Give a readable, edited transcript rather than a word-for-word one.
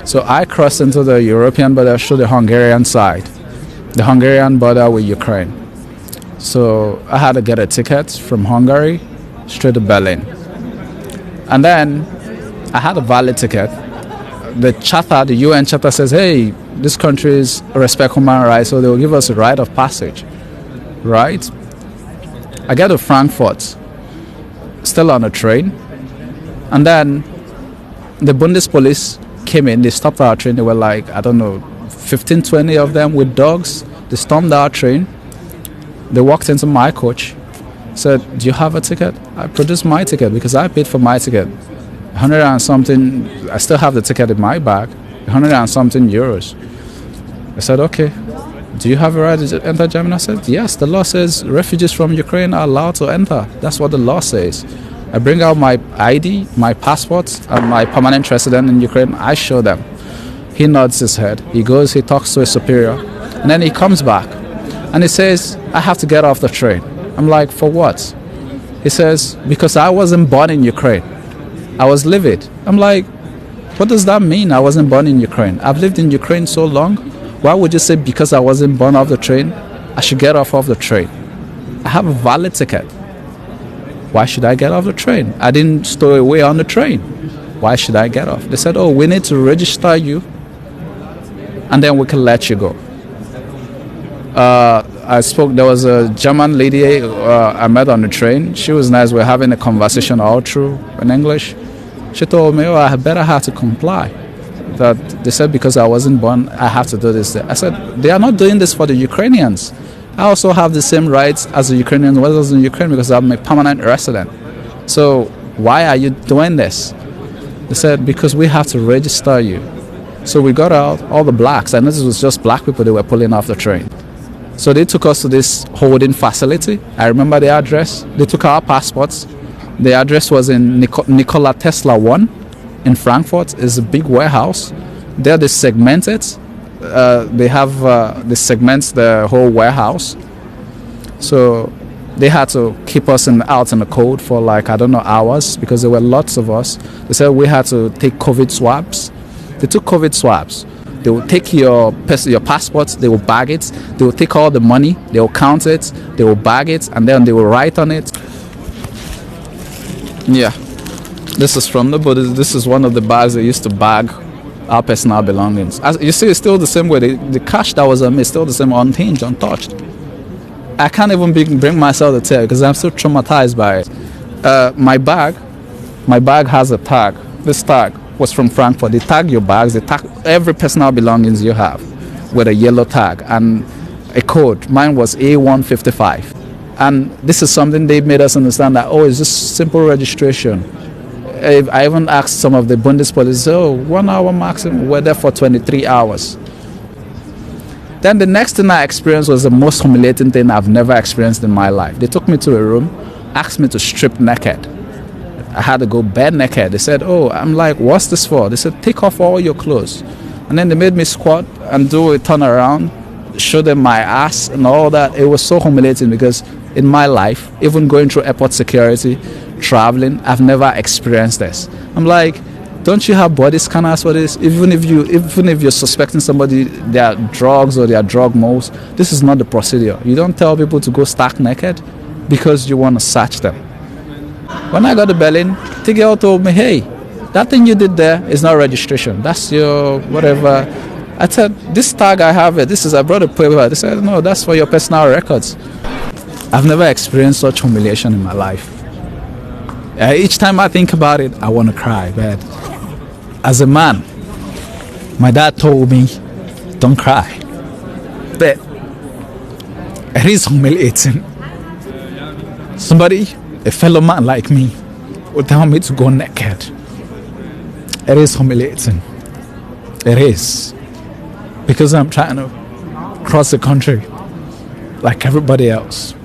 So I crossed into the European border through the Hungarian side, the Hungarian border with Ukraine. So I had to get a ticket from Hungary straight to Berlin. And then I had a valid ticket. The charter, the UN charter says, hey, this countries respect human rights, so they will give us a right of passage, right? I get to Frankfurt, still on a train, and then the Bundespolice came in, they stopped our train, they were like, I don't know, 15, 20 of them with dogs. They stormed our train, they walked into my coach, said, do you have a ticket? I produced my ticket because I paid for my ticket. 100 and something, I still have the ticket in my bag, 100 and something euros. I said, okay, do you have a right to enter Germany? I said, yes, the law says refugees from Ukraine are allowed to enter. That's what the law says. I bring out my ID, my passport, and my permanent resident in Ukraine. I show them. He nods his head. He goes, he talks to his superior, and then he comes back. And he says, I have to get off the train. I'm like, for what? He says, because I wasn't born in Ukraine. I was livid. I'm like, what does that mean? I wasn't born in Ukraine. I've lived in Ukraine so long. Why would you say because I wasn't born off the train, I should get off of the train? I have a valid ticket. Why should I get off the train? I didn't stow away on the train. Why should I get off? They said, oh, we need to register you and then we can let you go. There was a German lady I met on the train. She was nice. We were having a conversation all through in English. She told me, oh, I better have to comply. That they said because I wasn't born, I have to do this. I said, they are not doing this for the Ukrainians. I also have the same rights as the Ukrainians who was in Ukraine because I'm a permanent resident. So why are you doing this? They said, because we have to register you. So we got out, all the blacks, and this was just black people, they were pulling off the train. So they took us to this holding facility. I remember the address. They took our passports. The address was in Nikola Tesla 1 in Frankfurt. It's a big warehouse. There they segment it. They have they segment the whole warehouse. So they had to keep us out in the cold for like, I don't know, hours because there were lots of us. They said we had to take COVID swabs. They took COVID swabs. They will take your passports, they will bag it, they will take all the money, they will count it, they will bag it, and then they will write on it. Yeah, this is from the Buddhist. This is one of the bags they used to bag our personal belongings. As you see, it's still the same way. The cash that was on me is still the same, unhinged, untouched. I can't even bring myself to tell because I'm still traumatized by it. My bag has a tag. This tag was from Frankfurt. They tag your bags, they tag every personal belongings you have with a yellow tag and a code. Mine was A155. And this is something they made us understand that, oh, it's just simple registration. I even asked some of the Bundespolice, oh, 1 hour maximum, we're there for 23 hours. Then the next thing I experienced was the most humiliating thing I've never experienced in my life. They took me to a room, asked me to strip naked. I had to go bare naked. They said, oh, I'm like, what's this for? They said, take off all your clothes. And then they made me squat and do a turn around, show them my ass and all that. It was so humiliating because in my life, even going through airport security, traveling, I've never experienced this. I'm like, don't you have body scanners for this? Even if you're suspecting somebody, they are drugs or they are drug moles, this is not the procedure. You don't tell people to go stark naked because you want to search them. When I got to Berlin, the girl told me, hey, that thing you did there is not registration. That's your whatever. I said, this tag I have it. I brought a paper. They said, no, that's for your personal records. I've never experienced such humiliation in my life. Each time I think about it, I want to cry. But as a man, my dad told me, don't cry. But it is humiliating. A fellow man like me, would tell me to go naked. It is humiliating. It is. Because I'm trying to cross the country like everybody else.